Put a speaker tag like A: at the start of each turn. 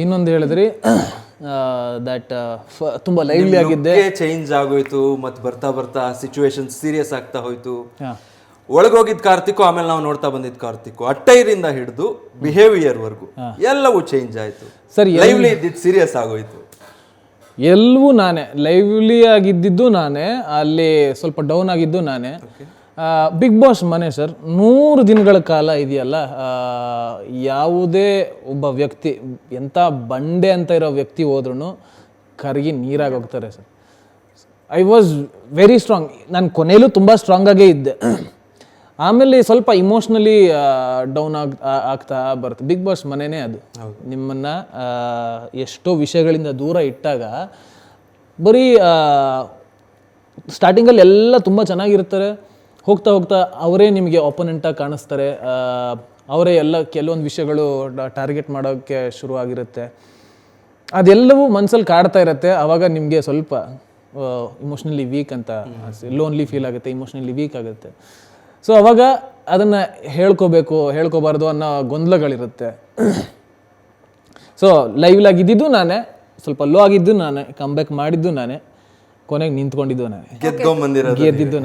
A: ಇನ್ನೊಂದು ಹೇಳಿದ್ರಿ ದಟ್ ತುಂಬ ಲೈವ್ಲಿ ಆಗಿದ್ದೆ,
B: ಚೇಂಜ್ ಆಗೋಯ್ತು, ಮತ್ತೆ ಬರ್ತಾ ಬರ್ತಾ ಸಿಚುವೇಶನ್ ಸೀರಿಯಸ್ ಆಗ್ತಾ ಹೋಯ್ತು. ಒಳಗೋಗಿದ್ ಕಾರ್ತಿಕ್, ಆಮೇಲೆ ನಾವು ನೋಡ್ತಾ ಬಂದಿದ್ ಕಾರ್ತಿಕ್, ಅಟ್ಟೈರಿಂದ ಹಿಡಿದು ಬಿಹೇವಿಯರ್ ವರ್ಗು ಎಲ್ಲವೂ ಚೇಂಜ್ ಆಯ್ತು.
A: ಸರಿ,
B: ಲೈವ್ಲಿ ಇದ್ದಿದ್ದು ಸೀರಿಯಸ್ ಆಗೋಯ್ತು.
A: ಎಲ್ಲವೂ ನಾನೇ, ಲೈವ್ಲಿ ಆಗಿದ್ದಿದ್ದು ನಾನೇ, ಅಲ್ಲಿ ಸ್ವಲ್ಪ ಡೌನ್ ಆಗಿದ್ದು ನಾನೇ. ಬಿಗ್ ಬಾಸ್ ಮನೆ ಸರ್ 100 ದಿನಗಳ ಕಾಲ ಇದೆಯಲ್ಲ, ಯಾವುದೇ ಒಬ್ಬ ವ್ಯಕ್ತಿ ಎಂಥ ಬಂಡೆ ಅಂತ ಇರೋ ವ್ಯಕ್ತಿ ಹೋದ್ರೂ ಕರಗಿ ನೀರಾಗಿ ಹೋಗ್ತಾರೆ sir. I was very strong. ನಾನು ಕೊನೆಯಲ್ಲೂ ತುಂಬ ಸ್ಟ್ರಾಂಗಾಗೇ ಇದ್ದೆ. ಆಮೇಲೆ ಸ್ವಲ್ಪ ಇಮೋಷ್ನಲಿ ಡೌನ್ ಆಗ್ತಾ ಬರುತ್ತೆ. ಬಿಗ್ ಬಾಸ್ ಮನೆಯೇ ಅದು. ನಿಮ್ಮನ್ನು ಎಷ್ಟೋ ವಿಷಯಗಳಿಂದ ದೂರ ಇಟ್ಟಾಗ ಬರೀ ಸ್ಟಾರ್ಟಿಂಗಲ್ಲಿ ಎಲ್ಲ ತುಂಬ ಚೆನ್ನಾಗಿರ್ತಾರೆ, ಹೋಗ್ತಾ ಹೋಗ್ತಾ ಅವರೇ ನಿಮಗೆ ಆಪೋನೆಂಟಾಗಿ ಕಾಣಿಸ್ತಾರೆ, ಅವರೇ ಎಲ್ಲ ಕೆಲವೊಂದು ವಿಷಯಗಳು ಟಾರ್ಗೆಟ್ ಮಾಡೋಕ್ಕೆ ಶುರು ಆಗಿರುತ್ತೆ. ಅದೆಲ್ಲವೂ ಮನಸ್ಸಲ್ಲಿ ಕಾಡ್ತಾ ಇರುತ್ತೆ. ಆವಾಗ ನಿಮಗೆ ಸ್ವಲ್ಪ ಇಮೋಷ್ನಲಿ ವೀಕ್ ಅಂತ, ಲೋನ್ಲಿ ಫೀಲ್ ಆಗುತ್ತೆ, ಇಮೋಷ್ನಲಿ ವೀಕ್ ಆಗುತ್ತೆ. ಸೊ ಅವಾಗ ಅದನ್ನು ಹೇಳ್ಕೋಬಾರ್ದು ಅನ್ನೋ ಗೊಂದಲಗಳಿರುತ್ತೆ. ಸೊ ಲೈವ್ಲಾಗಿದ್ದು ನಾನೇ, ಸ್ವಲ್ಪ ಲೋ ಆಗಿದ್ದು ನಾನೇ, ಕಮ್ ಬ್ಯಾಕ್ ಮಾಡಿದ್ದು ನಾನೇ, ಕೊನೆಗೆ ನಿಂತ್ಕೊಂಡಿದ್ದು ನಾನೇ,
B: ಗೆದ್ದಿದ್ದು